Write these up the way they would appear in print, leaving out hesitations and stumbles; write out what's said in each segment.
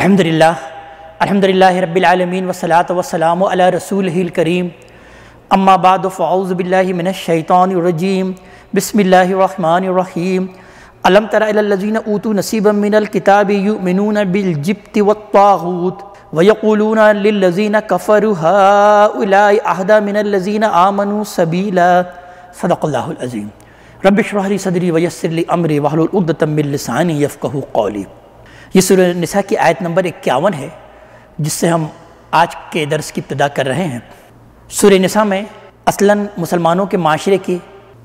الحمدللہ رب العالمین والصلاة والسلام علی رسولہ الکریم اما بعد فاعوذ باللہ من الشیطان الرجیم بسم اللہ الرحمن الرحیم الم تر الی الذین اوتوا نصیبا من الکتاب یؤمنون بالجبت والطاغوت ویقولون للذین کفروا ہؤلاء اہدی من الذین آمنوا سبیلا صدق اللہ العظیم رب اشرح لی صدری ویسر لی امری واحلل عقدۃ من لسانی یفقہوا قولی۔ یہ سورہ نساء کی آیت نمبر 51 ہے جس سے ہم آج کے درس کی ابتدا کر رہے ہیں۔ سورہ نساء میں اصلاً مسلمانوں کے معاشرے کی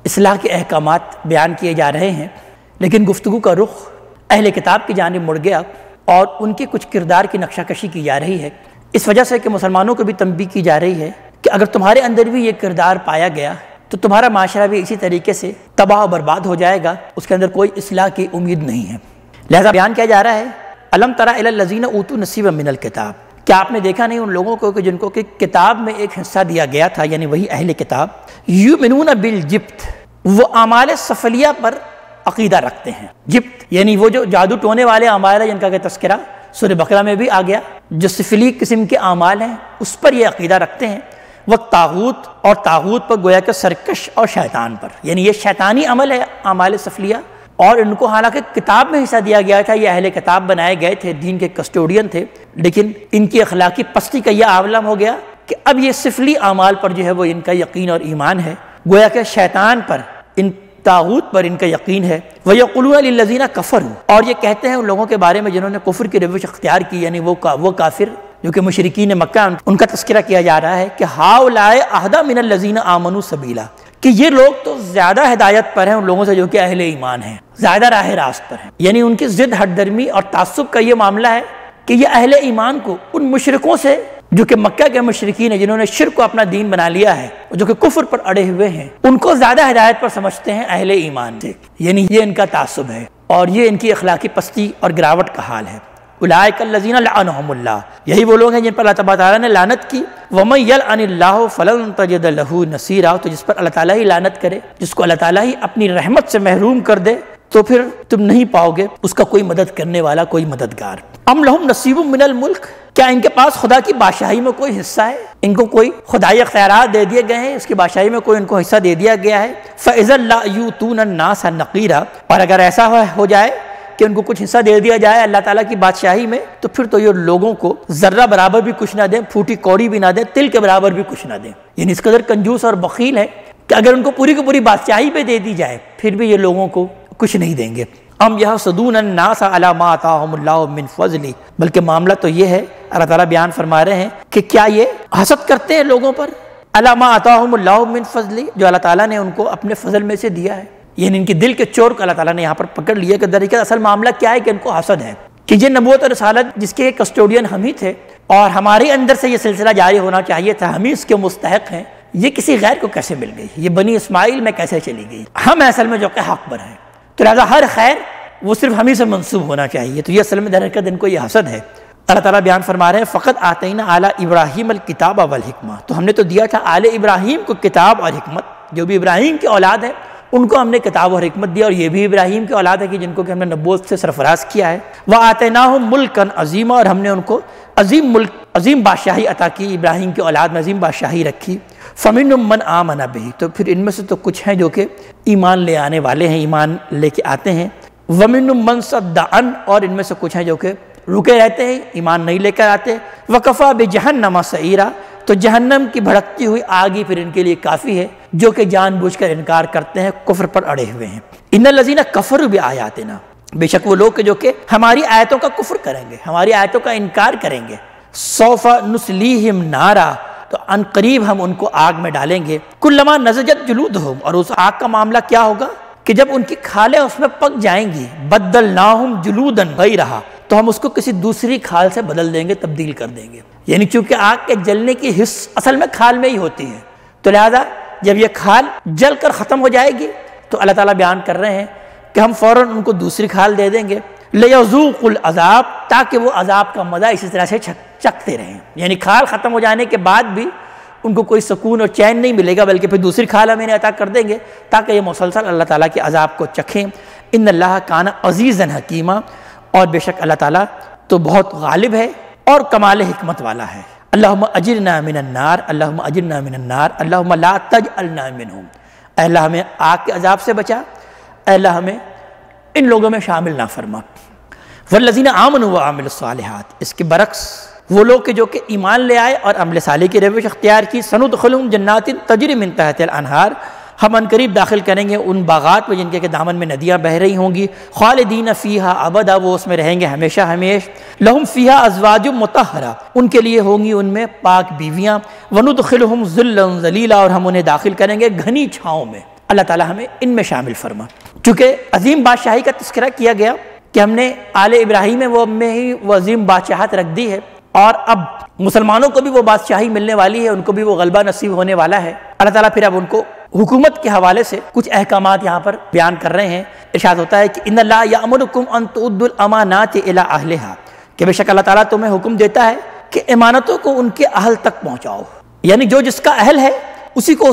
اصلاح کے احکامات بیان کیے جا رہے ہیں، لیکن گفتگو کا رخ اہل کتاب کی جانب مڑ گیا اور ان کے کچھ کردار کی نقشہ کشی کی جا رہی ہے، اس وجہ سے کہ مسلمانوں کو بھی تنبیہ کی جا رہی ہے کہ اگر تمہارے اندر بھی یہ کردار پایا گیا تو تمہارا معاشرہ بھی اسی طریقے سے تباہ و برباد ہو جائے گا، اس کے اندر کوئی اصلاح کی امید نہیں ہے۔ لہذا بیان کیا جا رہا ہے الم تر الی الذین اوتوا نصیبا من الکتاب، کیا آپ نے دیکھا نہیں ان لوگوں کو کہ جن کو کہ کتاب میں ایک حصہ دیا گیا تھا، یعنی وہی اہل کتاب، یؤمنون بالجبت، وہ اعمال سفلیہ پر عقیدہ رکھتے ہیں۔ جبت یعنی وہ جو جادو ٹونے والے اعمال ہیں جن کا کہ تذکرہ سورہ بقرہ میں بھی آ گیا، جو سفلی قسم کے اعمال ہیں اس پر یہ عقیدہ رکھتے ہیں۔ وہ طاغوت، اور طاغوت پر گویا کہ سرکش اور شیطان پر، یعنی یہ شیطانی عمل ہے اعمال سفلیہ، اور ان کو حالانکہ کتاب میں حصہ دیا گیا تھا، یہ اہل کتاب بنائے گئے تھے، دین کے کسٹوڈین تھے، لیکن ان کی اخلاقی پستی کا یہ عالم ہو گیا کہ اب یہ سفلی اعمال پر جو ہے وہ ان کا یقین اور ایمان ہے، گویا کہ شیطان پر، ان طاغوت پر ان کا یقین ہے۔ وَيَقُولُونَ لِلَّذِينَ كَفَرُوا، اور یہ کہتے ہیں ان لوگوں کے بارے میں جنہوں نے کفر کی روش اختیار کی، یعنی وہ کافر جو کہ مشرکین مکہ، ان کا تذکرہ کیا جا رہا ہے کہ ہؤلاء اہدی من الذین آمنوا سبیلا، کہ یہ لوگ تو زیادہ ہدایت پر ہیں ان لوگوں سے جو کہ اہل ایمان ہیں، زیادہ راہ راست پر ہیں۔ یعنی ان کی ضد ہٹ درمی اور تعصب کا یہ معاملہ ہے کہ یہ اہل ایمان کو ان مشرکوں سے جو کہ مکہ کے مشرکین ہیں، جنہوں نے شرک کو اپنا دین بنا لیا ہے، جو کہ کفر پر اڑے ہوئے ہیں، ان کو زیادہ ہدایت پر سمجھتے ہیں اہل ایمان سے، یعنی یہ ان کا تعصب ہے اور یہ ان کی اخلاقی پستی اور گراوٹ کا حال ہے۔ اولئک الذین لعنہم اللہ، یہی وہ لوگ ہیں جن پر اللہ تعالیٰ نے لعنت کی۔ ومن یلعن اللہ فلن تجد لہ نصیرا، تو جس پر اللہ تعالیٰ ہی لعنت کرے، جس کو اللہ تعالیٰ ہی اپنی رحمت سے محروم کر دے، تو پھر تم نہیں پاؤ گے اس کا کوئی مدد کرنے والا، کوئی مددگار۔ ام لہم نصیب من الملک، کیا ان کے پاس خدا کی بادشاہی میں کوئی حصہ ہے؟ ان کو کوئی خدائی اختیارات دے دیے گئے ہیں، اس کی بادشاہی میں کوئی ان کو حصہ دے دیا گیا ہے۔ فَإِذًا لَا يُؤْتُونَ النَّاسَ نَقِيرًا، اور اگر ایسا ہو جائے کہ ان کو کچھ حصہ دے دیا جائے اللہ تعالیٰ کی بادشاہی میں، تو پھر تو یہ لوگوں کو ذرہ برابر بھی کچھ نہ دیں، پھوٹی کوڑی بھی نہ دیں، تل کے برابر بھی کچھ نہ دیں۔ یعنی اس قدر کنجوس اور بخیل ہے کہ اگر ان کو پوری کی پوری بادشاہی پہ دے دی جائے پھر بھی یہ لوگوں کو کچھ نہیں دیں گے۔ ام یحسدون الناس علی ما آتاہم اللہ من فضلہ، بلکہ معاملہ تو یہ ہے، اللہ تعالیٰ بیان فرما رہے ہیں کہ کیا یہ حسد کرتے ہیں لوگوں پر علی ما آتاہم اللہ من فضلہ، جو اللہ تعالیٰ نے ان کو اپنے فضل میں سے دیا ہے۔ یعنی ان کی دل کے چور کو اللہ تعالیٰ نے یہاں پر پکڑ لیا کہ دراصل اصل معاملہ کیا ہے کہ ان کو حسد ہے کہ یہ نبوت اور رسالت جس کے کسٹوڈین ہم ہی تھے اور ہمارے اندر سے یہ سلسلہ جاری ہونا چاہیے تھا، ہم ہی اس کے مستحق ہیں، یہ کسی غیر کو کیسے مل گئی، یہ بنی اسماعیل میں کیسے چلی گئی، ہم اصل میں جو کہ حق پر ہیں، تو لہٰذا ہر خیر وہ صرف ہم ہی سے منسوب ہونا چاہیے۔ تو یہ اصل میں درحقیقت ان کو یہ حسد ہے۔ اللہ تعالیٰ بیان فرما رہے ہیں فقط آتینا اعلیٰ ابراہیم الکتاب والحکمہ، تو ہم نے تو دیا تھا آل ابراہیم کو کتاب اور حکمت، جو بھی ابراہیم کی اولاد ہے ان کو ہم نے کتاب اور حکمت دیا، اور یہ بھی ابراہیم کی اولاد ہے کہ جن کو کہ ہم نے نبوت سے سرفراز کیا ہے۔ وَآتَيْنَاهُمْ مُلْكًا عَظِيمًا، اور ہم نے ان کو عظیم ملک، عظیم بادشاہی عطا کی، ابراہیم کی اولاد میں عظیم بادشاہی رکھی۔ فَمِنْهُمْ مَنْ آمَنَ بِهِ، تو پھر ان میں سے تو کچھ ہیں جو کہ ایمان لے آنے والے ہیں، ایمان لے کے آتے ہیں۔ وَمِنْهُمْ مَنْ صَدَّ عَنْهُ، اور ان میں سے کچھ ہیں جو کہ رکے رہتے ہیں، ایمان نہیں لے کر آتے۔ وَكَفَىٰ بِجَهَنَّمَ سَعِيرًا، تو جہنم کی بھڑکتی ہوئی آگ ہی پھر ان کے لیے کافی ہے، جو کہ جان بوجھ کر انکار کرتے ہیں، کفر پر اڑے ہوئے ہیں۔ ان الذین کفروا بآیاتنا، بے شک وہ لوگ جو کہ ہماری آیتوں کا کفر کریں گے، ہماری آیتوں کا انکار کریں گے۔ سوف نصلیہم نارا، تو ان قریب ہم ان کو آگ میں ڈالیں گے۔ کلما نضجت جلودہم، اور اس آگ کا معاملہ کیا ہوگا کہ جب ان کی کھالیں اس میں پک جائیں گی، بدلناہم جلودا غیرہا، تو ہم اس کو کسی دوسری کھال سے بدل دیں گے، تبدیل کر دیں گے۔ یعنی چونکہ آگ کے جلنے کی حص اصل میں کھال میں ہی ہوتی ہے، تو لہذا جب یہ کھال جل کر ختم ہو جائے گی تو اللہ تعالیٰ بیان کر رہے ہیں کہ ہم فوراً ان کو دوسری کھال دے دیں گے۔ لِيَذُوقُوا الْعَذَابَ، تاکہ وہ عذاب کا مزہ اسی طرح سے چکھتے رہیں۔ یعنی کھال ختم ہو جانے کے بعد بھی ان کو کوئی سکون اور چین نہیں ملے گا، بلکہ پھر دوسری کھال ہم انہیں عطا کر دیں گے تاکہ یہ مسلسل اللہ تعالیٰ کے عذاب کو چکھیں۔ ان اللہ کان عزیزا حکیما، اور بے شک اللہ تعالیٰ تو بہت غالب ہے اور کمال حکمت والا ہے۔ اللہم اجرنا من النار، اللہم اجرنا من النار، اللہم لا تجعلنا منہم، اے اللہ ہمیں آگ کے عذاب سے بچا، اے اللہ ہمیں ان لوگوں میں شامل نہ فرما۔ والذین آمنوا وعملوا الصالحات، اس کے برعکس وہ لوگ جو کہ ایمان لے آئے اور عمل صالح کی روش اختیار کی، سندخلہم جنات تجری من تحتہا الانہار، ہم ان قریب داخل کریں گے ان باغات میں جن کے دامن میں ندیاں بہہ رہی ہوں گی، خالدین فیہا ابدا، وہ اس میں رہیں گے ہمیشہ ہمیش، لہم فیہا ازواج مطہرہ، ان کے لیے ہوں گی ان میں پاک بیویاں، وندخلہم ذلا ذلیلا، اور ہم انہیں داخل کریں گے گھنی چھاؤں میں۔ اللہ تعالی ہمیں ان میں شامل فرما۔ چونکہ عظیم بادشاہی کا تذکرہ کیا گیا کہ ہم نے آل ابراہیم میں ہی وہ عظیم بادشاہت رکھ دی ہے، اور اب مسلمانوں کو بھی وہ بادشاہی ملنے والی ہے، ان کو بھی وہ غلبہ نصیب ہونے والا ہے۔ اللہ تعالیٰ پھر اب ان کو حکومت کے حوالے سے کچھ احکامات یہاں پر بیان کر رہے ہیں۔ ارشاد ہوتا ہے کہ ان اللہ یأمرکم ان تؤدوا الامانات الی اہلہا، کہ بے شک اللہ تعالیٰ تمہیں حکم دیتا ہے کہ امانتوں کو ان کے اہل تک پہنچاؤ، یعنی جو جس کا اہل ہے اسی کو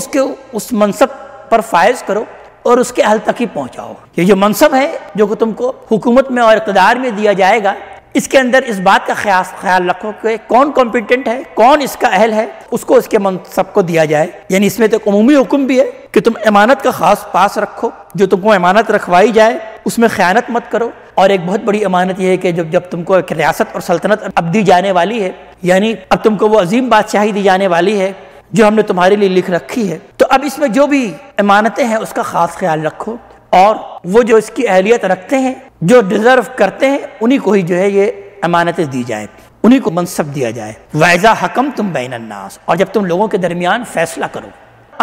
اس منصب پر فائز کرو اور اس کے اہل تک ہی پہنچاؤ۔ یہ جو منصب ہے جو کہ تم کو حکومت میں اور اقتدار میں دیا جائے گا، اس کے اندر اس بات کا خیال رکھو کہ کون کمپیٹنٹ ہے، کون اس کا اہل ہے، اس کو اس کے منصب کو دیا جائے۔ یعنی اس میں تو عمومی حکم بھی ہے کہ تم امانت کا خاص پاس رکھو، جو تم کو امانت رکھوائی جائے اس میں خیانت مت کرو۔ اور ایک بہت بڑی امانت یہ ہے کہ جب تم کو ایک ریاست اور سلطنت اب دی جانے والی ہے، یعنی اب تم کو وہ عظیم بادشاہی دی جانے والی ہے جو ہم نے تمہارے لیے لکھ رکھی ہے، تو اب اس میں جو بھی امانتیں ہیں اس کا خاص خیال رکھو، اور وہ جو اس کی اہلیت رکھتے ہیں، جو ڈیزرو کرتے ہیں، انہی کو ہی جو ہے یہ امانتیں دی جائیں، انہی کو منصب دیا جائے۔ وَإِذَا حَكَمْتُمْ بَيْنَ النَّاسِ، اور جب تم لوگوں کے درمیان فیصلہ کرو،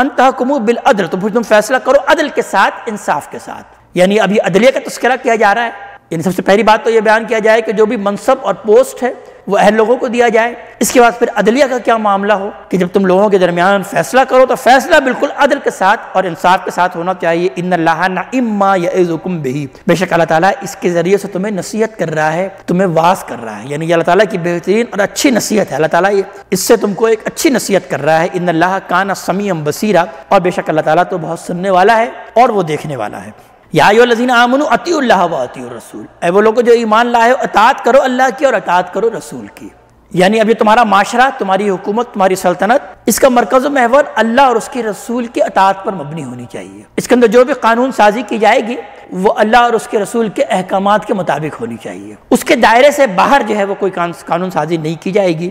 أَن تَحْكُمُوا بِالْعَدْلِ، تو پھر تم فیصلہ کرو عدل کے ساتھ، انصاف کے ساتھ۔ یعنی اب یہ عدلیہ کا تذکرہ کیا جا رہا ہے، یعنی سب سے پہلی بات تو یہ بیان کیا جائے کہ جو بھی منصب اور پوسٹ ہے وہ اہل لوگوں کو دیا جائے۔ اس کے بعد پھر عدلیہ کا کیا معاملہ ہو کہ جب تم لوگوں کے درمیان فیصلہ کرو تو فیصلہ بالکل عدل کے ساتھ اور انصاف کے ساتھ ہونا چاہیے۔ ان اللہ نعم ما یعظکم بہ، بے شک اللہ تعالیٰ اس کے ذریعے سے تمہیں نصیحت کر رہا ہے، تمہیں واعظ کر رہا ہے، یعنی یہ اللہ تعالیٰ کی بہترین اور اچھی نصیحت ہے۔ اللہ تعالیٰ اس سے تم کو ایک اچھی نصیحت کر رہا ہے۔ ان اللہ کان سمیعا بصیرا، اور بے شک اللہ تعالیٰ تو بہت سننے والا ہے اور وہ دیکھنے والا ہے۔ یا ایھا الذین آمنوا اطیعوا اللہ واطیعوا الرسول، اے وہ لوگ جو ایمان لائے ہو، اطاعت کرو اللہ کی اور اطاعت کرو رسول کی۔ یعنی اب یہ تمہارا معاشرہ، تمہاری حکومت، تمہاری سلطنت، اس کا مرکز و محور اللہ اور اس کے رسول کی اطاعت پر مبنی ہونی چاہیے۔ اس کے اندر جو بھی قانون سازی کی جائے گی وہ اللہ اور اس کے رسول کے احکامات کے مطابق ہونی چاہیے، اس کے دائرے سے باہر جو ہے وہ کوئی قانون سازی نہیں کی جائے گی۔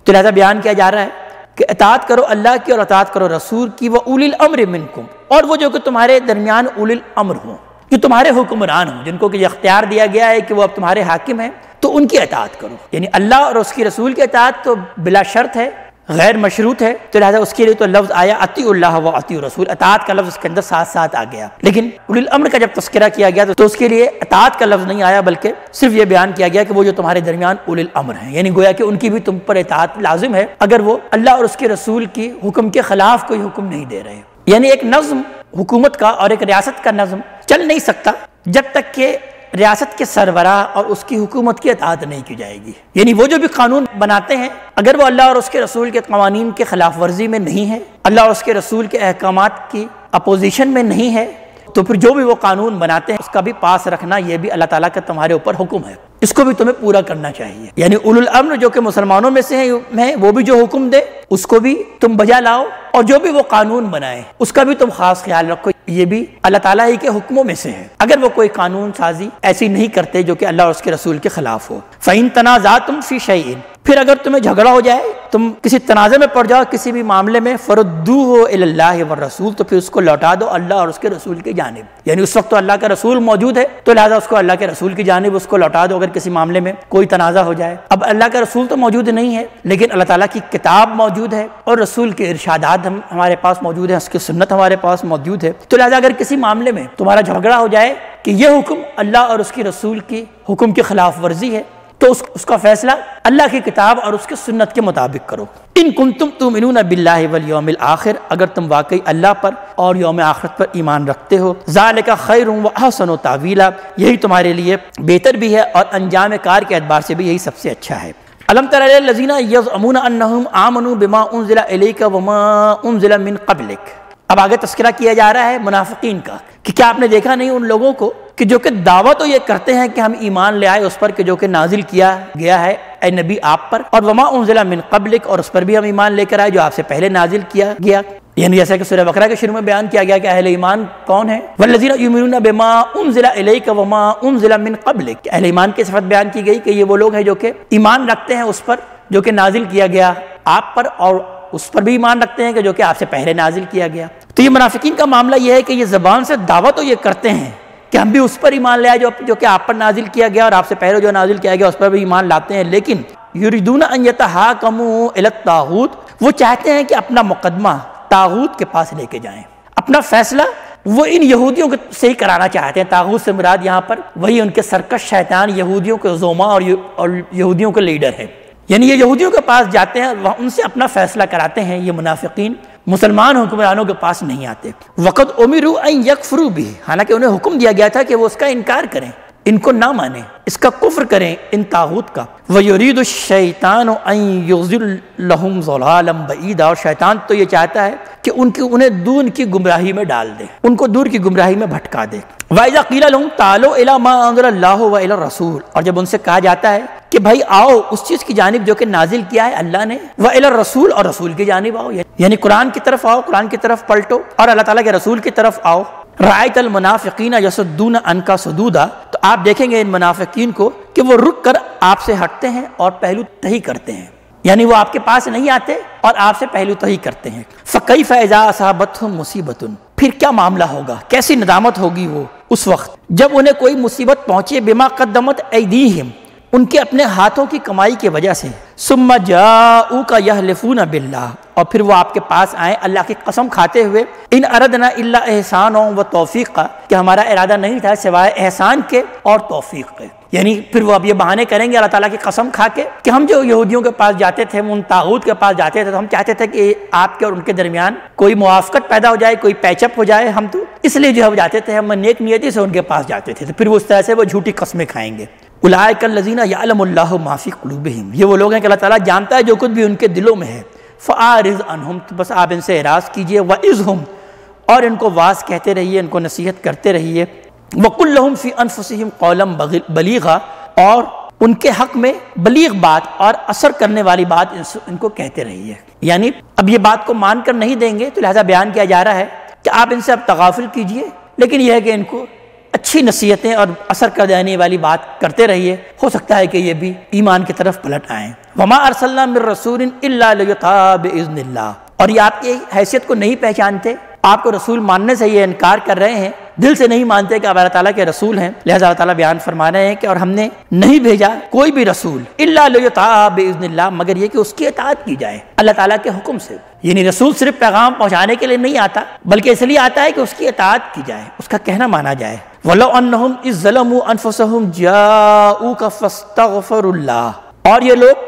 تو لہذا بیان کیا جا رہا ہے کہ اطاعت کرو اللہ کی اور اطاعت کرو رسول کی، وَأُولِي الْأَمْرِ مِنْكُمْ، اور وہ جو کہ تمہارے درمیان اولی الامر ہوں، جو تمہارے حکمران ہوں، جن کو کہ یہ اختیار دیا گیا ہے کہ وہ اب تمہارے حاکم ہیں، تو ان کی اطاعت کرو۔ یعنی اللہ اور اس کی رسول کی اطاعت تو بلا شرط ہے، غیر مشروط ہے، تو لہذا اس کے لیے تو لفظ آیا اطیعوا اللہ واطیعوا الرسول، اطاعت کا لفظ اس کے اندر ساتھ ساتھ آ گیا۔ لیکن اولی الامر کا جب تذکرہ کیا گیا تو اس کے لیے اطاعت کا لفظ نہیں آیا، بلکہ صرف یہ بیان کیا گیا کہ وہ جو تمہارے درمیان اولی الامر ہیں، یعنی گویا کہ ان کی بھی تم پر اطاعت لازم ہے اگر وہ اللہ اور اس کے رسول کی حکم کے خلاف کوئی حکم نہیں دے رہے۔ یعنی ایک نظم حکومت کا اور ایک ریاست کا نظم چل نہیں سکتا جب تک کہ ریاست کے سربراہ اور اس کی حکومت کی اطاعت نہیں کی جائے گی۔ یعنی وہ جو بھی قانون بناتے ہیں اگر وہ اللہ اور اس کے رسول کے قوانین کے خلاف ورزی میں نہیں ہے، اللہ اور اس کے رسول کے احکامات کی اپوزیشن میں نہیں ہے، تو پھر جو بھی وہ قانون بناتے ہیں اس کا بھی پاس رکھنا یہ بھی اللہ تعالیٰ کا تمہارے اوپر حکم ہے، اس کو بھی تمہیں پورا کرنا چاہیے۔ یعنی اولو الامر جو کہ مسلمانوں میں سے ہیں وہ بھی جو حکم دے اس کو بھی تم بجا لاؤ، اور جو بھی وہ قانون بنائے اس کا بھی تم خاص خیال رکھو، یہ بھی اللہ تعالیٰ ہی کے حکموں میں سے ہے اگر وہ کوئی قانون سازی ایسی نہیں کرتے جو کہ اللہ اور اس کے رسول کے خلاف ہو۔ فَإِن تَنَازَعْتُمْ فِي شَيْءٍ، پھر اگر تمہیں جھگڑا ہو جائے، تم کسی تنازع میں پڑ جاؤ کسی بھی معاملے میں، فَرُدُّوهُ إِلَى اللَّهِ وَالرَّسُولِ، تو پھر اس کو لوٹا دو اللہ اور اس کے رسول کی جانب۔ یعنی اس وقت تو اللہ کا رسول موجود ہے تو لہٰذا اس کو اللہ کے رسول کی جانب اس کو لوٹا دو اگر کسی معاملے میں کوئی تنازع ہو جائے۔ اب اللہ کا رسول تو موجود نہیں ہے لیکن اللہ تعالیٰ کی کتاب موجود ہے اور رسول کے ارشادات ہمارے پاس موجود ہیں، اس کی سنت ہمارے پاس موجود ہے، تو لہٰذا اگر کسی معاملے میں تمہارا جھگڑا ہو جائے کہ یہ حکم اللہ اور اس کی رسول کی حکم کی خلاف ورزی ہے تو اس کا فیصلہ اللہ کی کتاب اور اس کی سنت کے مطابق کرو۔ ان کنتم تؤمنون باللہ والیوم الآخر، اگر تم واقعی اللہ پر اور یوم آخرت پر ایمان رکھتے ہو، ذالک خیر واحسن تاویلا، یہی تمہارے لیے بہتر بھی ہے اور انجام کار کے اعتبار سے بھی یہی سب سے اچھا ہے۔ الم تر الی الذین یزعمون انہم آمنوا بما انزل الیک وما انزل من قبلک، اب آگے تذکرہ کیا جا رہا ہے منافقین کا کہ کیا آپ نے دیکھا نہیں ان لوگوں کو کہ جو کہ دعویٰ تو یہ کرتے ہیں کہ ہم ایمان لے آئے اس پر کہ جو کہ نازل کیا گیا ہے اے نبی آپ پر، اور وما انزل من قبلک، اور اس پر بھی ہم ایمان لے کر آئے جو آپ سے پہلے نازل کیا گیا. یعنی جیسا کہ سورہ بقرہ کے شروع میں بیان کیا گیا کہ اہل ایمان کون ہیں، والذین یؤمنون بما انزل الیک وما انزل من قبلک. اہل ایمان کی صفت بیان کی گئی کہ یہ وہ لوگ ہیں جو کہ ایمان رکھتے ہیں اس پر جو کہ نازل کیا گیا آپ پر، اور اس پر بھی ایمان رکھتے ہیں کہ جو کہ آپ سے پہلے نازل کیا گیا. تو یہ منافقین کا معاملہ یہ ہے کہ یہ زبان سے دعویٰ تو یہ کرتے ہیں کہ ہم بھی اس پر ایمان لے آئے جو کہ آپ پر نازل کیا گیا اور آپ سے پہلے جو نازل کیا گیا اس پر بھی ایمان لاتے ہیں، لیکن یریدون ان یتحاکموا الی الطاغوت، وہ چاہتے ہیں کہ اپنا مقدمہ طاغوت کے پاس لے کے جائیں، اپنا فیصلہ وہ ان یہودیوں سے ہی کرانا چاہتے ہیں. طاغوت سے مراد یہاں پر وہی ان کے سرکش شیطان یہودیوں کے زوما اور یہودیوں کے لیڈر ہیں. یعنی یہ یہودیوں کے پاس جاتے ہیں، وہ ان سے اپنا فیصلہ کراتے ہیں. یہ منافقین مسلمان حکمرانوں کے پاس نہیں آتے. وقد امروا ان یکفروا به، حالانکہ انہیں حکم دیا گیا تھا کہ وہ اس کا انکار کریں، ان کو نہ مانیں، اس کا کفر کریں ان طاغوت کا. وَيُرِيدُ الشَّيْطَانُ أَن يُضِلَّهُمْ ضَلَالًا بَعِيدًا، اور شیطان تو یہ چاہتا ہے کہ انہیں دور کی گمراہی میں ڈال دے، ان کو دور کی گمراہی میں بھٹکا دے. وَإِذَا قِيلَ لَهُمْ تَعَالَوْا إِلَىٰ مَا أَنزَلَ اللَّهُ وَإِلَى الرَّسُولِ، اور جب ان سے کہا جاتا ہے کہ بھائی آؤ اس چیز کی جانب جو کہ نازل کیا ہے اللہ نے، وَإِلَى الرَّسُولِ، اور رسول کی جانب آؤ، یعنی قرآن کی طرف آؤ، قرآن کی طرف پلٹو اور اللہ تعالیٰ کے رسول کی طرف آؤ. رأیت المنافقین یصدون عنک صدودا، تو آپ دیکھیں گے ان منافقین کو کہ وہ رک کر آپ سے ہٹتے ہیں اور پہلو تہی کرتے ہیں، یعنی وہ آپ کے پاس نہیں آتے اور آپ سے پہلو تہی کرتے ہیں. فکیف اذا اصابتهم مصیبۃ، پھر کیا معاملہ ہوگا، کیسی ندامت ہوگی وہ اس وقت جب انہیں کوئی مصیبت پہنچے، بما قدمت ایدیہم، ان کے اپنے ہاتھوں کی کمائی کی وجہ سے. ثم جاؤک یحلفون باللہ، اور پھر وہ آپ کے پاس آئیں اللہ کی قسم کھاتے ہوئے، ان اردنا الا احسانا و توفیقا، کہ ہمارا ارادہ نہیں تھا سوائے احسان کے اور توفیق کے. یعنی پھر وہ اب یہ بہانے کریں گے اللہ تعالیٰ کی قسم کھا کے کہ ہم جو یہودیوں کے پاس جاتے تھے، ان طاغوت کے پاس جاتے تھے، تو ہم چاہتے تھے کہ آپ کے اور ان کے درمیان کوئی موافقت پیدا ہو جائے، کوئی پیچ اپ ہو جائے، ہم تو اس لیے جو ہے جاتے تھے، ہم نیک نیتی سے ان کے پاس جاتے تھے. تو پھر وہ اس طرح سے وہ جھوٹی قسمیں کھائیں گے. اولئک الذین یعلم اللہ ما فی قلوبہم، یہ وہ لوگ ہیں کہ اللہ تعالیٰ جانتا ہے جو کچھ بھی ان کے دلوں میں ہے. فاعرض عنہم، تو بس آپ ان سے اعراض کیجئے. وعظہم، اور ان کو واعظ کہتے رہیے، ان کو نصیحت کرتے رہیے. وقل لہم فی انفسہم قولا بلیغا، اور ان کے حق میں بلیغ بات اور اثر کرنے والی بات ان کو کہتے رہیے. یعنی اب یہ بات کو مان کر نہیں دیں گے، تو لہذا بیان کیا جا رہا ہے کہ آپ ان سے اب تغافل کیجئے، لیکن یہ ہے کہ ان کو اچھی نصیحتیں اور اثر کر دینے والی بات کرتے رہیے. ہو سکتا ہے کہ یہ بھی ایمان کی طرف پلٹ آئیں. وما ارسلنا من رسول الا لیطاع باذن اللہ، اور یہ آپ کی حیثیت کو نہیں پہچانتے، آپ کو رسول ماننے سے یہ انکار کر رہے ہیں، دل سے نہیں مانتے کہ آپ اللہ تعالیٰ کے رسول ہیں. لہذا اللہ تعالیٰ بیان فرما رہے ہیں کہ اور ہم نے نہیں بھیجا کوئی بھی رسول الا لیطاع باذن اللہ، مگر یہ کہ اس کی اطاعت کی جائے اللہ تعالیٰ کے حکم سے. یعنی رسول صرف پیغام پہنچانے کے لیے نہیں آتا، بلکہ اس لیے آتا ہے کہ اس کی اطاعت کی جائے، اس کا کہنا مانا جائے. وَلَوْ أَنَّهُمْ إِذْ ظَلَمُوا أَنفُسَهُمْ جَاءُوكَ فَاسْتَغْفَرُوا اللَّهَ، اور یہ لوگ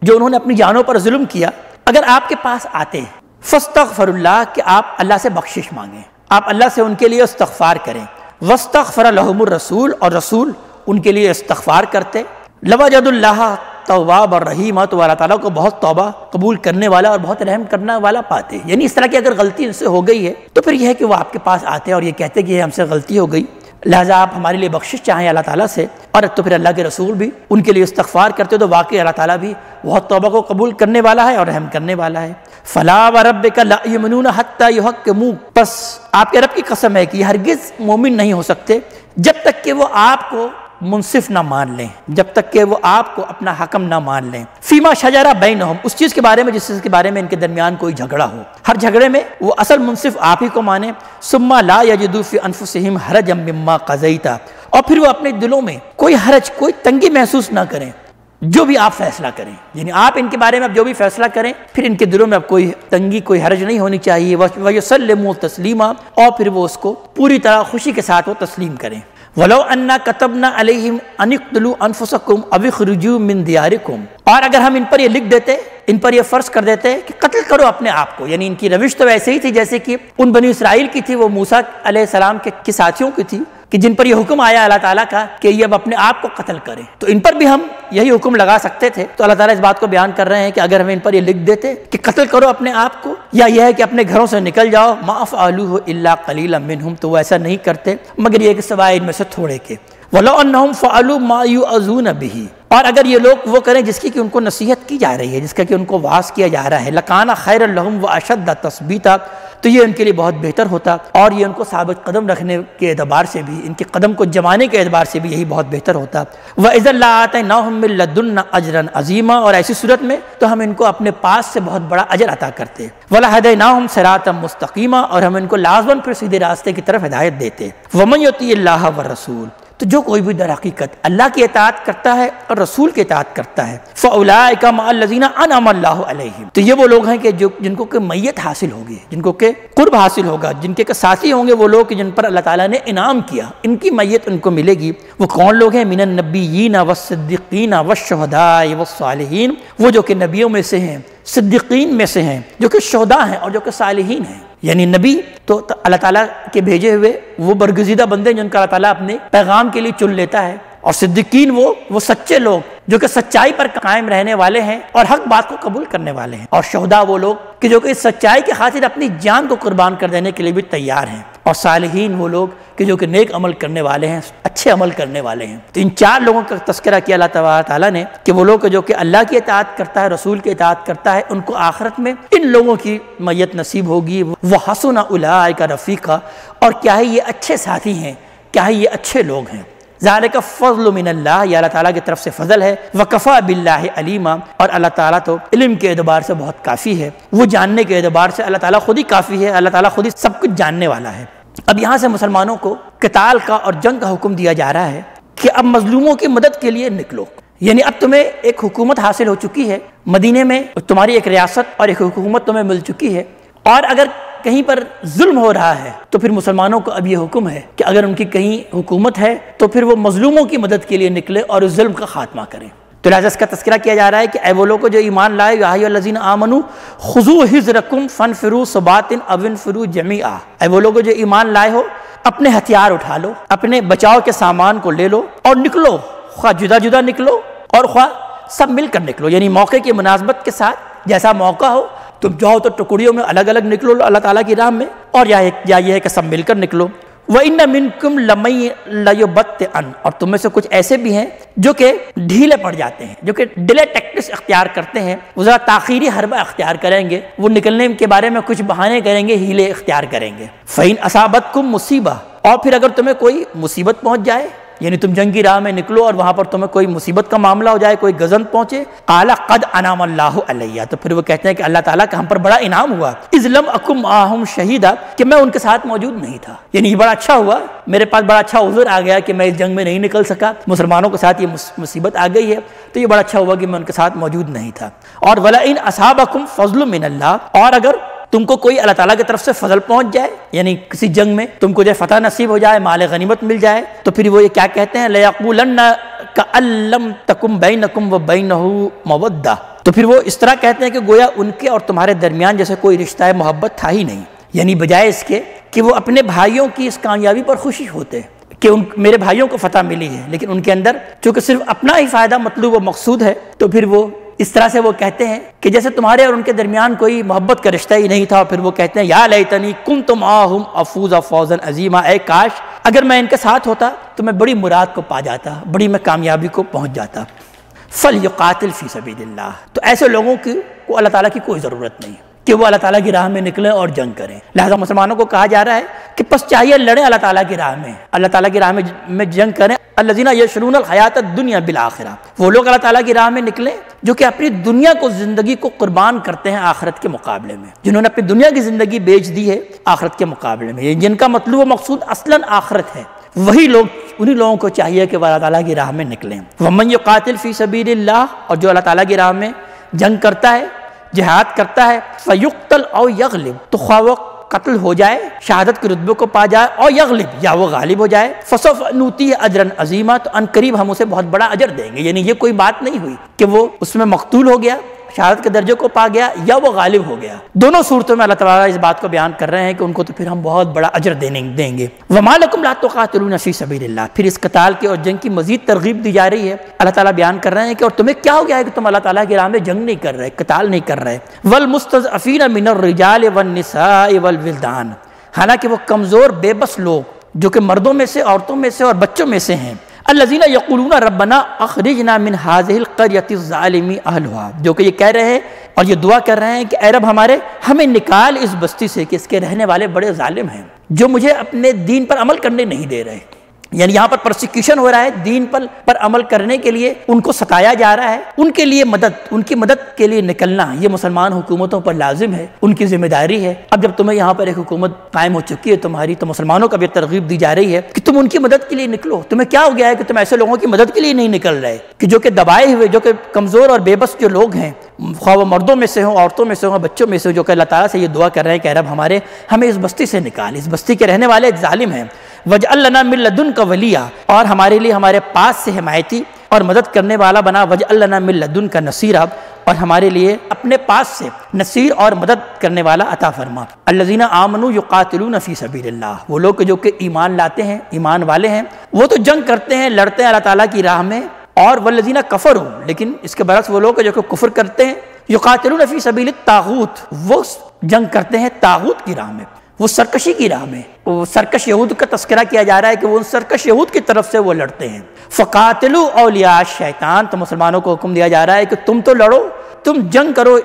جو انہوں نے اپنی جانوں پر ظلم کیا اگر آپ کے پاس آتے فاستغفر اللہ، کہ آپ اللہ سے بخشش مانگیں، آپ اللہ سے ان کے لیے استغفار کریں. واستغفر لهم الرسول، اور رسول ان کے لیے استغفار کرتے. لوجدوا اللہ تواب الرحیم، تو اللہ تعالیٰ کو بہت توبہ قبول کرنے والا اور بہت رحم کرنے والا پاتے. یعنی اس طرح کی اگر غلطی ان سے ہو گئی ہے تو پھر یہ ہے کہ وہ آپ کے پاس آتے اور یہ کہتے کہ یہ ہم سے غلطی ہو گئی، لہٰذا آپ ہمارے لیے بخشش چاہیں اللہ تعالیٰ سے. اور تو پھر اللہ کے رسول بھی ان کے لیے استغفار کرتے، تو واقعی اللہ تعالیٰ بھی بہت توبہ کو قبول کرنے والا ہے اور رحم کرنے والا ہے. فلا وربک لا یؤمنون حتی یحکموک، پس آپ کے رب کی قسم ہے کہ یہ ہرگز مومن نہیں ہو سکتے جب تک کہ وہ آپ کو منصف نہ مان لیں، جب تک کہ وہ آپ کو اپنا حکم نہ مان لیں. فیما شجر بینہم، اس چیز کے بارے میں جس چیز کے بارے میں ان کے درمیان کوئی جھگڑا ہو، ہر جھگڑے میں وہ اصل منصف آپ ہی کو مانیں. ثم لا یجدوا فی انفسہم حرجا مما قضیت، اور پھر وہ اپنے دلوں میں کوئی حرج، کوئی تنگی محسوس نہ کریں جو بھی آپ فیصلہ کریں. یعنی آپ ان کے بارے میں اب جو بھی فیصلہ کریں پھر ان کے دلوں میں اب کوئی تنگی، کوئی حرج نہیں ہونی چاہیے. وَيُسَلِّمُوا تسلیما، اور پھر وہ اس کو پوری طرح خوشی کے ساتھ وہ تسلیم کریں. وَلَوْ أَنَّا كَتَبْنَا عَلَيْهِمْ أَنِ اقْتُلُوا أَنفُسَكُمْ أَوِ اخْرُجُوا مِنْ دِيَارِكُمْ، اور اگر ہم ان پر یہ لکھ دیتے، ان پر یہ فرض کر دیتے کہ قتل کرو اپنے آپ کو. یعنی ان کی روش تو ایسے ہی تھی جیسے کہ ان بنی اسرائیل کی تھی، وہ موسیٰ علیہ السلام کے ساتھیوں کی تھی. کہ جن پر یہ حکم آیا اللہ تعالیٰ کا کہ یہ اب اپنے آپ کو قتل کریں، تو ان پر بھی ہم یہی حکم لگا سکتے تھے. تو اللہ تعالیٰ اس بات کو بیان کر رہے ہیں کہ اگر ہم ان پر یہ لکھ دیتے کہ قتل کرو اپنے آپ کو، یا یہ ہے کہ اپنے گھروں سے نکل جاؤ، ما فعلوہ الا قلیلا منہم، تو وہ ایسا نہیں کرتے مگر یہ کہ سوائے ان میں سے تھوڑے کے. وَلَوْ أَنَّهُمْ فَعَلُوا مَا يُؤْذُونَ بِهِ، اور اگر یہ لوگ وہ کریں جس کی کہ ان کو نصیحت کی جا رہی ہے، جس کا کہ ان کو واعظ کیا جا رہا ہے، لَكَانَ خَيْرًا لَهُمْ وَأَشَدَّ تَثْبِيتًا، تو یہ ان کے لیے بہت بہتر ہوتا، اور یہ ان کو ثابت قدم رکھنے کے اعتبار سے بھی، ان کے قدم کو جمانے کے اعتبار سے بھی یہی بہت بہتر ہوتا. وَإِذًا لَآتَيْنَاهُم مِّن لَّدُنَّا أَجْرًا عَظِيمًا، اور ایسی صورت میں تو ہم ان کو اپنے پاس سے بہت بڑا اجر عطا کرتے. وَلَهَدَيْنَاهُمْ صِرَاطًا مُسْتَقِيمًا، اور ہم ان کو لازماً پھر سیدھے راستے کی طرف ہدایت دیتے. وَمَن يُطِعِ اللَّهَ وَالرَّسُولَ، تو جو کوئی بھی در حقیقت اللہ کی اطاعت کرتا ہے اور رسول کی اطاعت کرتا ہے، فَأُولَٰئِكَ مَعَ الَّذِينَ أَنْعَمَ اللَّهُ عَلَيْهِمْ، تو یہ وہ لوگ ہیں کہ جن کو کہ میت حاصل ہوگی، جن کو کہ قرب حاصل ہوگا، جن کے ساتھی ہوں گے وہ لوگ جن پر اللہ تعالیٰ نے انعام کیا، ان کی میت ان کو ملے گی. وہ کون لوگ ہیں؟ من النبیین والصدیقین والشہداء والصالحین، وہ جو کہ نبیوں میں سے ہیں، صدیقین میں سے ہیں، جو کہ شہداء ہیں اور جو کہ صالحین ہیں. یعنی نبی تو اللہ تعالیٰ کے بھیجے ہوئے وہ برگزیدہ بندے جن کا اللہ تعالیٰ اپنے پیغام کے لیے چن لیتا ہے، اور صدیقین وہ سچے لوگ جو کہ سچائی پر قائم رہنے والے ہیں اور حق بات کو قبول کرنے والے ہیں، اور شہداء وہ لوگ کہ جو کہ اس سچائی کی خاطر اپنی جان کو قربان کر دینے کے لیے بھی تیار ہیں، اور صالحین وہ لوگ کہ جو کہ نیک عمل کرنے والے ہیں، اچھے عمل کرنے والے ہیں. تو ان چار لوگوں کا تذکرہ کیا اللہ تعالیٰ نے کہ وہ لوگ جو کہ اللہ کی اطاعت کرتا ہے، رسول کی اطاعت کرتا ہے، ان کو آخرت میں ان لوگوں کی میت نصیب ہوگی. وَحَسُنَ أُولَٰئِكَ رَفِيقًا، اور کیا ہی یہ اچھے ساتھی ہیں، کیا ہی یہ اچھے لوگ ہیں. ذَلِكَ فَضْلُ مِنَ اللَّهِ، یہ اللہ تعالیٰ کی طرف سے فضل ہے. وَكَفَىٰ بِاللَّهِ عَلِيمًا، اور اللہ تعالیٰ تو علم کے اعتبار سے بہت کافی ہے، وہ جاننے کے اعتبار سے اللہ تعالیٰ خود ہی کافی ہے، اللہ تعالیٰ خود ہی سب کچھ جاننے والا ہے. اب یہاں سے مسلمانوں کو قتال کا اور جنگ کا حکم دیا جا رہا ہے کہ اب مظلوموں کی مدد کے لیے نکلو. یعنی اب تمہیں ایک حکومت حاصل ہو چکی ہے مدینے میں، تمہاری ایک ریاست اور ایک حکومت تمہیں مل چکی ہے، اور اگر کہیں پر ظلم ہو رہا ہے تو پھر مسلمانوں کو اب یہ حکم ہے کہ اگر ان کی کہیں حکومت ہے تو پھر وہ مظلوموں کی مدد کے لیے نکلے اور اس ظلم کا خاتمہ کریں. تو لہٰذا اس کا تذکرہ کیا جا رہا ہے کہ اے وہ لوگ جو ایمان لائے، یا ایھا الذین آمنوا خذوا حذرکم فانفروا ثبات او انفروا جمیعا، اے وہ لوگ جو ایمان لائے ہو اپنے ہتھیار اٹھا لو، اپنے بچاؤ کے سامان کو لے لو اور نکلو، خواہ جدا جدا نکلو اور خواہ سب مل کر نکلو. یعنی موقع کی مناسبت کے ساتھ جیسا موقع ہو تم جاؤ تو ٹکڑیوں میں الگ الگ نکلو اللہ تعالیٰ کی راہ میں، اور یا یہ ہے کہ سب مل کر نکلو. وَإِنَّ مِنْكُمْ لَمَن لَيُبَطِّئَنَّ، اور تم میں سے کچھ ایسے بھی ہیں جو کہ ڈھیلے پڑ جاتے ہیں، جو کہ ڈیلے ٹیکٹکس اختیار کرتے ہیں، وہ ذرا تاخیری حربہ اختیار کریں گے، وہ نکلنے کے بارے میں کچھ بہانے کریں گے، ہیلے اختیار کریں گے. فَإِنْ أَصَابَتْكُمْ مُصِیبَةٌ، اور پھر اگر تمہیں کوئی مصیبت پہنچ جائے، یعنی تم جنگ کی راہ میں نکلو اور وہاں پر تمہیں کوئی مصیبت کا معاملہ ہو جائے، کوئی غزن پہنچے، قَالَ قَدْ أَنْعَمَ اللَّهُ عَلَيَّ، تو پھر وہ کہتے ہیں کہ اللہ تعالیٰ کا ہم پر بڑا انعام ہوا. إِذْ لَمْ أَكُنْ مَعَهُمْ شَهِيدًا، کہ میں ان کے ساتھ موجود نہیں تھا. یعنی یہ بڑا اچھا ہوا، میرے پاس بڑا اچھا عذر آ گیا کہ میں اس جنگ میں نہیں نکل سکا، مسلمانوں کے ساتھ یہ مصیبت آ گئی ہے، تو یہ بڑا اچھا ہوا کہ میں ان کے ساتھ موجود نہیں تھا. اور وَلَئِنْ أَصَابَكُمْ فَضْلٌ مِّنَ اللَّهِ، اور اگر تم کو کوئی اللہ تعالیٰ کی طرف سے فضل پہنچ جائے، یعنی کسی جنگ میں تم کو جو فتح نصیب ہو جائے، مال غنیمت مل جائے، تو پھر وہ یہ کیا کہتے ہیں، لَيَقُولَنَّ كَأَن لَّمْ تَكُن بَيْنَكُمْ وَبَيْنَهُ مَوَدَّةٌ، تو پھر وہ اس طرح کہتے ہیں کہ گویا ان کے اور تمہارے درمیان جیسے کوئی رشتہ محبت تھا ہی نہیں. یعنی بجائے اس کے کہ وہ اپنے بھائیوں کی اس کامیابی پر خوشی ہوتے کہ میرے بھائیوں کو فتح ملی ہے، لیکن ان کے اندر چونکہ صرف اپنا ہی فائدہ مطلوب و مقصود ہے، تو پھر وہ اس طرح سے وہ کہتے ہیں کہ جیسے تمہارے اور ان کے درمیان کوئی محبت کا رشتہ ہی نہیں تھا. اور پھر وہ کہتے ہیں یا لیتنی کنت معہم افوز فوزا عظیما، اے کاش اگر میں ان کے ساتھ ہوتا تو میں بڑی مراد کو پا جاتا، بڑی میں کامیابی کو پہنچ جاتا. فلیقاتل فی سبیل اللہ، تو ایسے لوگوں کو اللہ تعالیٰ کی کوئی ضرورت نہیں کہ وہ اللہ تعالیٰ کی راہ میں نکلیں اور جنگ کریں. لہذا مسلمانوں کو کہا جا رہا ہے کہ پس چاہیے لڑیں اللہ تعالیٰ کی راہ میں، اللہ تعالیٰ کی راہ میں جنگ کریں. الذین یشرون الحیات الدنیا بالآخرہ، وہ لوگ اللہ تعالیٰ کی راہ میں نکلیں جو کہ اپنی دنیا کو، زندگی کو قربان کرتے ہیں آخرت کے مقابلے میں، جنہوں نے اپنی دنیا کی زندگی بیچ دی ہے آخرت کے مقابلے میں، جن کا مطلوب و مقصود اصلاً آخرت ہے، وہی لوگ، انہی لوگوں کو چاہیے کہ وہ اللہ تعالیٰ کی راہ میں نکلیں. ومن یقاتل فی سبیل اللہ، اور جو اللہ تعالیٰ کی راہ میں جنگ کرتا ہے، جہاد کرتا ہے، فیقتل او یغلب، تو خواہ وہ قتل ہو جائے، شہادت کے رتبے کو پا جائے، اور یغلب، یا وہ غالب ہو جائے، فسوف نؤتیہ اجرا عظیما، تو ان قریب ہم اسے بہت بڑا اجر دیں گے. یعنی یہ کوئی بات نہیں ہوئی کہ وہ اس میں مقتول ہو گیا، شہادت کے درجے کو پا گیا یا وہ غالب ہو گیا۔ دونوں صورتوں میں اللہ تعالیٰ اس بات کو بیان کر رہے ہیں کہ ان کو تو پھر ہم بہت بڑا اجر دیں گے۔ وَمَا لَكُمْ لَا تُقَاتِلُونَ فِي سَبِيلِ اللَّهِ، پھر اس قتال کی اور جنگ کی مزید ترغیب دی جا رہی ہے۔ اللہ تعالیٰ بیان کر رہے ہیں کہ اور تمہیں کیا ہو گیا ہے کہ تم اللہ تعالیٰ کی راہ میں جنگ نہیں کر رہے، قتال نہیں کر رہے۔ وَالْمُسْتَضْعَفِينَ مِنَ الرِّجَالِ وَالنِّسَاءِ وَالْوِلْدَانِ، حالانکہ وہ کمزور بے بس لوگ جو کہ مردوں میں سے، عورتوں میں سے اور بچوں میں سے ہیں، الذین یقولون ربنا اخرجنا من هذه القرية الظالم اهلها، جو کہ یہ کہہ رہے ہیں اور یہ دعا کر رہے ہیں کہ اے رب ہمارے ہمیں نکال اس بستی سے کہ اس کے رہنے والے بڑے ظالم ہیں جو مجھے اپنے دین پر عمل کرنے نہیں دے رہے۔ یعنی یہاں پر پرسیکیوشن ہو رہا ہے، دین پر عمل کرنے کے لیے ان کو ستایا جا رہا ہے، ان کے لیے ان کی مدد کے لیے نکلنا یہ مسلمان حکومتوں پر لازم ہے، ان کی ذمہ داری ہے۔ اب جب تمہیں یہاں پر ایک حکومت قائم ہو چکی ہے تمہاری، تو مسلمانوں کا بھی ترغیب دی جا رہی ہے کہ تم ان کی مدد کے لیے نکلو۔ تمہیں کیا ہو گیا ہے کہ تم ایسے لوگوں کی مدد کے لیے نہیں نکل رہے کہ جو کہ دبائے ہوئے، جو کہ کمزور اور بے بس جو لوگ ہیں، خواہ وہ مردوں میں سے ہوں، عورتوں میں سے ہوں، بچوں میں سے ہوں، جو کہ اللہ تعالیٰ سے یہ دعا کر رہے ہیں کہ اے رب ہمارے ہمیں اس بستی سے نکال، اس بستی کے رہنے والے ظالم ہیں۔ وَاجْعَل لَنَا مِن لَّدُنْكَ وَلِيًّا، اور ہمارے لیے ہمارے پاس سے حمایتی اور مدد کرنے والا بنا۔ وَاجْعَل لَنَا مِن لَّدُنْكَ نَصِيرًا، اور ہمارے لیے اپنے پاس سے نصیر اور مدد کرنے والا عطا فرما۔ الذین آمنوا یقاتلون فی سبیل اللہ، وہ لوگ جو کہ ایمان لاتے ہیں، ایمان والے ہیں، وہ تو جنگ کرتے ہیں، لڑتے ہیں اللہ تعالیٰ کی راہ میں۔ اور والذین کفروا، لیکن اس کے برعکس وہ لوگ جو کہ کفر کرتے ہیں، یقاتلون فی سبیل الطاغوت، وہ جنگ کرتے ہیں طاغوت کی راہ میں، وہ سرکشی کی راہ میں۔ وہ سرکش یہود کا تذکرہ کیا جا رہا ہے کہ وہ ان سرکش یہود کی طرف سے وہ لڑتے ہیں۔ فقاتلوا اولیاء الشیطان، تو مسلمانوں کو حکم دیا جا رہا ہے کہ تم تو لڑو، تم جنگ کرو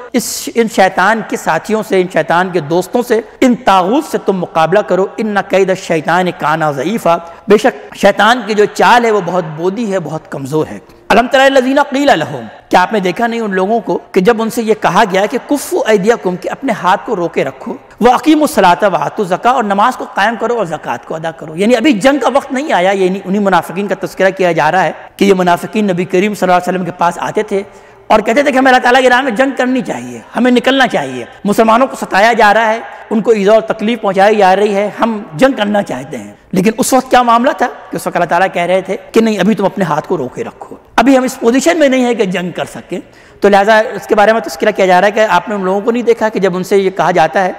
ان شیطان کے ساتھیوں سے، ان شیطان کے دوستوں سے، ان طاغوت سے تم مقابلہ کرو۔ ان کید الشیطان کان ضعیفا، بے شک شیطان کی جو چال ہے وہ بہت بودی ہے، بہت کمزور ہے۔ الم تر الذین قیل لہم، کیا آپ نے دیکھا نہیں ان لوگوں کو کہ جب ان سے یہ کہا گیا کہ کفوا ایدیکم، کہ اپنے ہاتھ کو روکے رکھو، واقیموا الصلاۃ وآتوا الزکاۃ، اور نماز کو قائم کرو اور زکوٰۃ کو ادا کرو۔ یعنی ابھی جنگ کا وقت نہیں آیا، یعنی انہی منافقین کا تذکرہ کیا جا رہا ہے کہ یہ منافقین نبی کریم صلی اللہ علیہ وسلم کے پاس آتے تھے اور کہتے تھے کہ ہمیں اللہ تعالیٰ کی راہ میں جنگ کرنی چاہیے، ہمیں نکلنا چاہیے، مسلمانوں کو ستایا جا رہا ہے، ان کو ایذا اور تکلیف پہنچائی جا رہی ہے، ہم جنگ کرنا چاہتے ہیں۔ لیکن اس وقت کیا معاملہ تھا کہ اس وقت اللہ تعالیٰ کہہ رہے تھے کہ نہیں، ابھی تم اپنے ہاتھ کو روکے رکھو، ابھی ہم اس پوزیشن میں نہیں ہے کہ جنگ کر سکیں۔ تو لہٰذا اس کے بارے میں تذکرہ کیا جا رہا ہے کہ آپ نے ان لوگوں کو نہیں دیکھا کہ جب ان سے یہ کہا جاتا ہے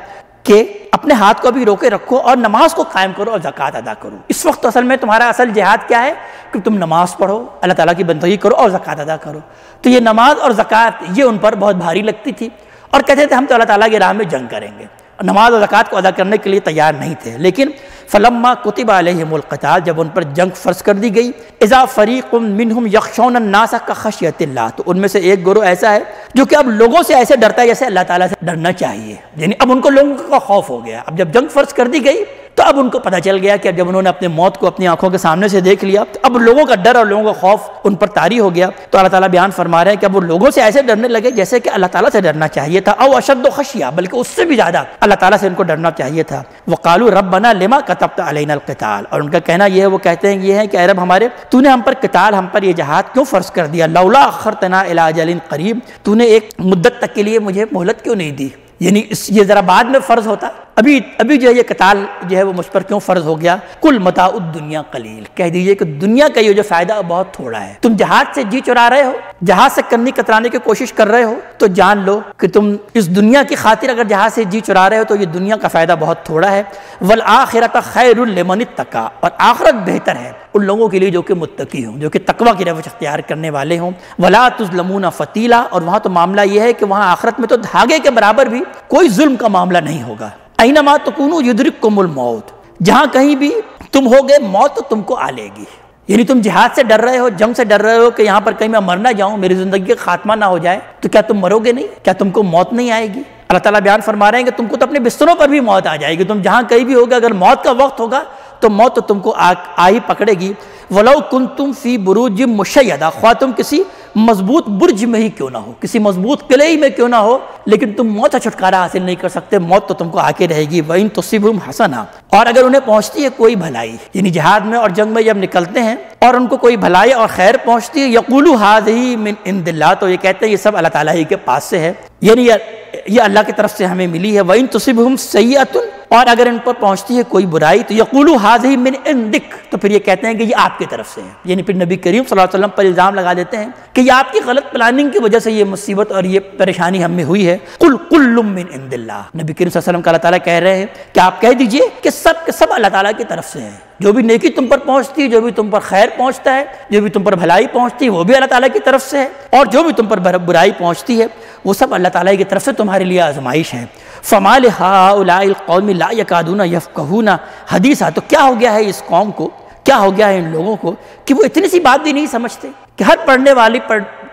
کہ اپنے ہاتھ کو ابھی روکے رکھو اور نماز کو قائم کرو اور زکوٰۃ ادا کرو۔ اس وقت اصل میں تمہارا اصل جہاد کیا ہے کہ تم نماز پڑھو، اللہ تعالیٰ کی بندگی کرو اور زکوٰۃ ادا کرو۔ تو یہ نماز اور زکوٰۃ یہ ان پر بہت بھاری لگتی تھی اور کہتے تھے ہم تو اللہ تعالیٰ کی راہ میں جنگ کریں گے، نماز اور زکوٰۃ کو ادا کرنے کے لیے تیار نہیں تھے۔ لیکن فلما کتب علیہم القتال، جب ان پر جنگ فرض کر دی گئی، اذا فریق منہم یخشون الناس کخشیۃ اللہ، تو ان میں سے ایک گروہ ایسا ہے جو کہ اب لوگوں سے ایسے ڈرتا ہے جیسے اللہ تعالیٰ سے ڈرنا چاہیے۔ یعنی اب ان کو لوگوں کا خوف ہو گیا، اب جب جنگ فرض کر دی گئی تو اب ان کو پتہ چل گیا کہ جب انہوں نے اپنے موت کو اپنی آنکھوں کے سامنے سے دیکھ لیا تو اب لوگوں کا ڈر اور لوگوں کا خوف ان پر طاری ہو گیا۔ تو اللہ تعالیٰ بیان فرما رہے ہیں کہ اب وہ لوگوں سے ایسے ڈرنے لگے جیسے کہ اللہ تعالیٰ سے ڈرنا چاہیے تھا، او اشد خشیہ، بلکہ اس سے بھی زیادہ اللہ تعالیٰ سے ان کو ڈرنا چاہیے تھا۔ وقالوا ربنا لما كتبت علينا القتال، اور ان کا کہنا یہ ہے، وہ کہتے ہیں یہ ہے کہ اے رب ہمارے، تو نے ہم پر قتال، ہم پر یہ جہاد کیوں فرض کر دیا؟ لولا اخرتنا الى اجل قریب، تو نے ایک مدت تک کے لیے مجھے مہلت کیوں نہیں دی؟ یعنی یہ ذرا بعد میں فرض ہوتا، ابھی جو ہے یہ قتال جو ہے وہ مجھ پر کیوں فرض ہو گیا؟ کل متاع الدنیا قلیل، کہہ دیجئے کہ دنیا کا یہ جو فائدہ بہت تھوڑا ہے۔ تم جہاد سے جی چرا رہے ہو، جہاد سے کنی کترانے کی کوشش کر رہے ہو، تو جان لو کہ تم اس دنیا کی خاطر اگر جہاد سے جی چرا رہے ہو تو یہ دنیا کا فائدہ بہت تھوڑا ہے۔ والآخرۃ خیر لمن اتقی، اور آخرت بہتر ہے ان لوگوں کے لیے جو کہ متقی ہوں، جو کہ تقوی کی روش اختیار کرنے والے ہوں۔ ولا تظلمون فتیلا، اور وہاں تو معاملہ یہ ہے کہ وہاں آخرت میں تو دھاگے کے برابر بھی کوئی ظلم کا معاملہ نہیں ہوگا۔ اینما تکونوا یدرککم الموت، جہاں کہیں بھی تم ہوگے موت تو تم کو آ لے گی۔ یعنی تم جہاد سے ڈر رہے ہو، جنگ سے ڈر رہے ہو کہ یہاں پر کہیں میں مر نہ جاؤں، میری زندگی کا خاتمہ نہ ہو جائے، تو کیا تم مرو گے نہیں؟ کیا تم کو موت نہیں آئے گی؟ اللہ تعالیٰ بیان فرما رہے ہیں کہ تم کو تو اپنے بستروں پر بھی موت آ جائے گی، تم جہاں کہیں بھی ہوگے، اگر موت کا وقت ہوگا تو موت تو تم کو آ ہی پکڑے گی۔ وَلَوْ كُنْتُمْ فِي بُرُوجٍ مُشَيَّدَةٍ، خواہ تم کسی مضبوط برج میں ہی کیوں نہ ہو، کسی مضبوط قلعے ہی میں کیوں نہ ہو، لیکن تم موت کا چھٹکارا حاصل نہیں کر سکتے، موت تو تم کو آ کے رہے گی۔ وَإِن تُصِبْهُمْ حَسَنَةٌ، اور اگر انہیں پہنچتی ہے کوئی بھلائی، یعنی جہاد میں اور جنگ میں جب نکلتے ہیں اور ان کو کوئی بھلائی اور خیر پہنچتی ہے، يَقُولُوا هَٰذِهِ مِنْ عِنْدِ اللَّهِ، تو یہ کہتے ہیں یہ سب اللہ تعالیٰ ہی کے پاس سے ہے، یعنی یہ اللہ کی طرف سے ہمیں ملی ہے۔ وَإِن تُصِبْهُمْ سَيِّئَةٌ، اور اگر ان پر پہنچتی ہے کوئی برائی تو یقولوا ھذہ من عندک، تو پھر یہ کہتے ہیں کہ یہ آپ کی طرف سے ہے، یعنی پھر نبی کریم صلی اللہ علیہ وسلم پر الزام لگا دیتے ہیں کہ یہ آپ کی غلط پلاننگ کی وجہ سے یہ مصیبت اور یہ پریشانی ہم میں ہوئی ہے۔ قل کل من عند اللہ، نبی کریم صلی اللہ علیہ وسلم کو اللہ تعالیٰ کہہ رہے ہیں کہ آپ کہہ دیجئے کہ سب کے سب اللہ تعالیٰ کی طرف سے ہیں، جو بھی نیکی تم پر پہنچتی ہے، جو بھی تم پر خیر پہنچتا ہے، جو بھی تم پر بھلائی پہنچتی ہے، وہ بھی اللہ تعالیٰ کی طرف سے ہے، اور جو بھی تم پر برائی پہنچتی ہے وہ سب اللہ تعالیٰ کی طرف سے تمہارے لیے آزمائش ہے۔ فما لہؤلاء القوم لا یکادون یفقہون حدیثا، تو کیا ہو گیا ہے اس قوم کو، کیا ہو گیا ہے ان لوگوں کو کہ وہ اتنی سی بات بھی نہیں سمجھتے کہ ہر پڑھنے والی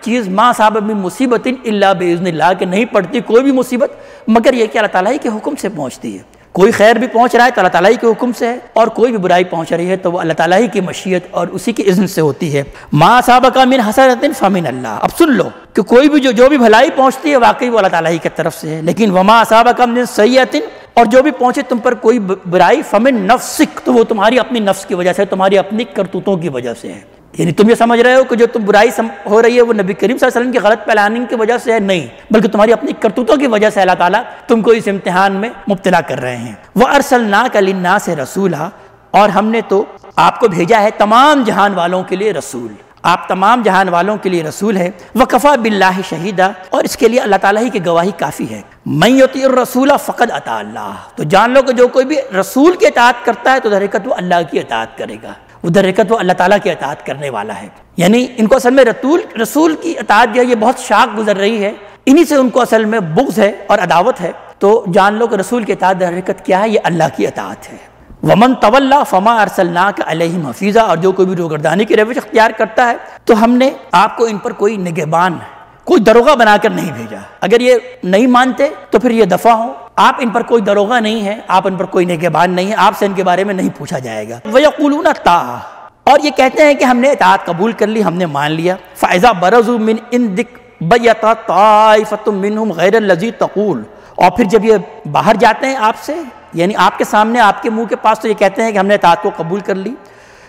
چیز ما اصاب من مصیبت الا باذن اللہ، کہ نہیں پڑتی کوئی بھی مصیبت مگر یہ کہ اللہ تعالیٰ ہی کے حکم سے پہنچتی ہے۔ کوئی خیر بھی پہنچ رہا ہے تو اللہ تعالیٰ ہی کے حکم سے ہے، اور کوئی بھی برائی پہنچ رہی ہے تو وہ اللہ تعالیٰ ہی کی مشیت اور اسی کی اذن سے ہوتی ہے۔ ما اصابک من حسنۃ فمن اللہ، اب سن لو کہ کوئی بھی جو بھی بھلائی پہنچتی ہے واقعی وہ اللہ تعالیٰ ہی کی طرف سے ہے، لیکن وما اصابک من سیئۃ، اور جو بھی پہنچے تم پر کوئی برائی فمن نفسک، تو وہ تمہاری اپنی نفس کی وجہ سے، تمہاری اپنی کرتوتوں کی وجہ سے ہے۔ یعنی تم یہ سمجھ رہے ہو کہ جو تم برائی ہو رہی ہے وہ نبی کریم صلی اللہ علیہ وسلم کی غلط پلاننگ کی وجہ سے ہے، نہیں، بلکہ تمہاری اپنی کرتوتوں کی وجہ سے اللہ تعالیٰ تم کو اس امتحان میں مبتلا کر رہے ہیں۔ وَأَرْسَلْنَاكَ لِلنَّاسِ رَسُولًا، اور ہم نے تو آپ کو بھیجا ہے تمام جہان والوں کے لیے رسول، آپ تمام جہان والوں کے لیے رسول ہے۔ وَكَفَى بِاللَّهِ شَهِيدًا، اور اس کے لیے اللہ تعالیٰ ہی کی گواہی کافی ہے۔ مَن يُطِعِ الرَّسُولَ فَقَدْ أَطَاعَ اللَّهَ، تو جان لو کہ جو کوئی بھی رسول کی اطاعت کرتا ہے تو در حقیقت وہ اللہ کی اطاعت کرے گا، وہ در حقیقت وہ اللہ تعالیٰ کی اطاعت کرنے والا ہے۔ یعنی ان کو اصل میں رسول کی اطاعت جو ہے یہ بہت شاق گزر رہی ہے، انہی سے ان کو اصل میں بغض ہے اور عداوت ہے، تو جان لو کہ رسول کی اطاعت در حقیقت کیا ہے، یہ اللہ کی اطاعت ہے۔ وَمَن تَوَلَّىٰ فَمَا أَرْسَلْنَاكَ عَلَيْهِمْ حَفِيظًا، اور جو کوئی بھی روگردانی کی روش اختیار کرتا ہے تو ہم نے آپ کو ان پر کوئی نگہبان، کوئی دروغہ بنا کر نہیں بھیجا۔ اگر یہ نہیں مانتے تو پھر یہ دفع ہو، آپ ان پر کوئی دروغہ نہیں ہے، آپ ان پر کوئی نگہبان نہیں ہے، آپ سے ان کے بارے میں نہیں پوچھا جائے گا۔ وَيَقُولُونَ طَاعَةً، اور یہ کہتے ہیں کہ ہم نے اطاعت قبول کر لی، ہم نے مان لیا۔ فَإِذَا بَرَزُوا مِنْ عِنْدِكَ بَيَّتَ طَائِفَةٌ مِّنْهُمْ غَيْرَ الَّذِي تَقُولُ، اور پھر جب یہ باہر جاتے ہیں آپ سے، یعنی آپ کے سامنے، آپ کے منہ کے پاس، تو یہ کہتے ہیں کہ ہم نے اطاعت کو قبول کر لی،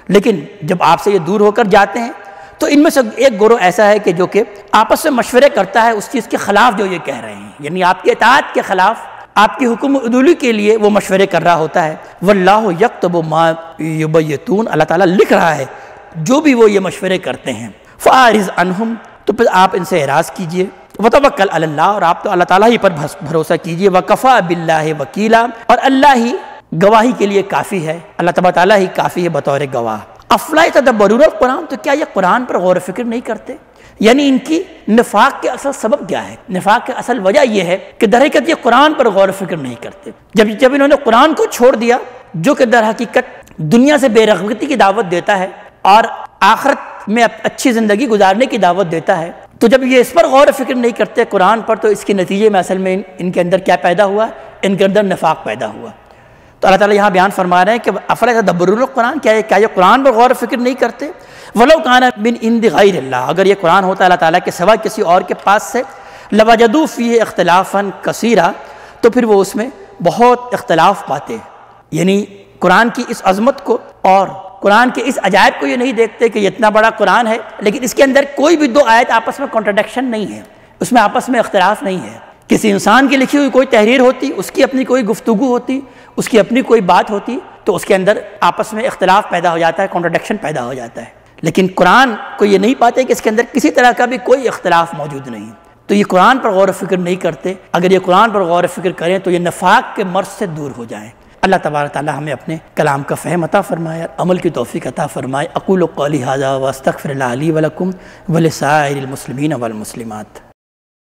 لیکن جب آپ سے یہ دور ہو کر جاتے ہیں تو ان میں سے ایک گروہ ایسا ہے کہ جو کہ آپس میں مشورے کرتا ہے اس چیز کے خلاف جو یہ کہہ رہے ہیں، یعنی آپ کی اطاعت کے خلاف، آپ کی حکم عدولی کے لیے وہ مشورے کر رہا ہوتا ہے۔ واللہ یکتب ما یبیتون، اللہ تعالیٰ لکھ رہا ہے جو بھی وہ یہ مشورے کرتے ہیں۔ فاعرض عنہم، تو پھر آپ ان سے اعراض کیجئے۔ وتوکل علی اللہ، اور آپ تو اللہ تعالیٰ ہی پر بھروسہ کیجئے۔ وکفیٰ باللہ وکیلا، اور اللہ ہی گواہی کے لیے کافی ہے، اللہ تبارک تعالیٰ ہی کافی ہے بطور گواہ۔ افلا یتدبرون القرآن، تو کیا یہ قرآن پر غور و فکر نہیں کرتے؟ یعنی ان کی نفاق کے اصل سبب کیا ہے؟ نفاق کے اصل وجہ یہ ہے کہ در حقیقت یہ قرآن پر غور و فکر نہیں کرتے۔ جب انہوں نے قرآن کو چھوڑ دیا جو کہ در حقیقت دنیا سے بے رغبتی کی دعوت دیتا ہے اور آخرت میں اچھی زندگی گزارنے کی دعوت دیتا ہے، تو جب یہ اس پر غور و فکر نہیں کرتے قرآن پر، تو اس کے نتیجے میں اصل میں ان کے اندر کیا پیدا ہوا؟ ان کے اندر نفاق پیدا ہوا۔ تو اللہ تعالیٰ یہاں بیان فرما رہے ہیں کہ افلا یتدبرون القرآن، کیا یہ قرآن پر غور و فکر نہیں کرتے؟ وَلَوْ كَانَ مِنْ عِنْدِ غَيْرِ اللَّهِ، اگر یہ قرآن ہوتا اللہ تعالیٰ کے سوا کسی اور کے پاس سے، لَوَجَدُوا فِيهِ اخْتِلَافًا كَثِيرًا، تو پھر وہ اس میں بہت اختلاف پاتے، یعنی قرآن کی اس عظمت کو اور قرآن کے اس عجائب کو یہ نہیں دیکھتے کہ یہ اتنا بڑا قرآن ہے لیکن اس کے اندر کوئی بھی دو آیت آپس میں کنٹراڈکشن نہیں ہے، اس میں آپس میں اختلاف نہیں ہے۔ کسی انسان کی لکھی ہوئی کوئی تحریر ہوتی، اس کی اپنی کوئی گفتگو ہوتی، اس کی اپنی کوئی بات ہوتی، تو اس کے اندر آپس میں اختلاف پیدا ہو جاتا ہے، کنٹراڈکشن پیدا ہو جاتا ہے، لیکن قرآن کو یہ نہیں پاتے کہ اس کے اندر کسی طرح کا بھی کوئی اختلاف موجود نہیں، تو یہ قرآن پر غور و فکر نہیں کرتے۔ اگر یہ قرآن پر غور و فکر کریں تو یہ نفاق کے مرض سے دور ہو جائیں۔ اللہ تبارک تعالی ہمیں اپنے کلام کا فہم عطا فرمائے، عمل کی توفیق عطا فرمائے۔ اقول قولی ھذا واستغفر اللہ لی ولکم ولسائر المسلمین والمسلمات۔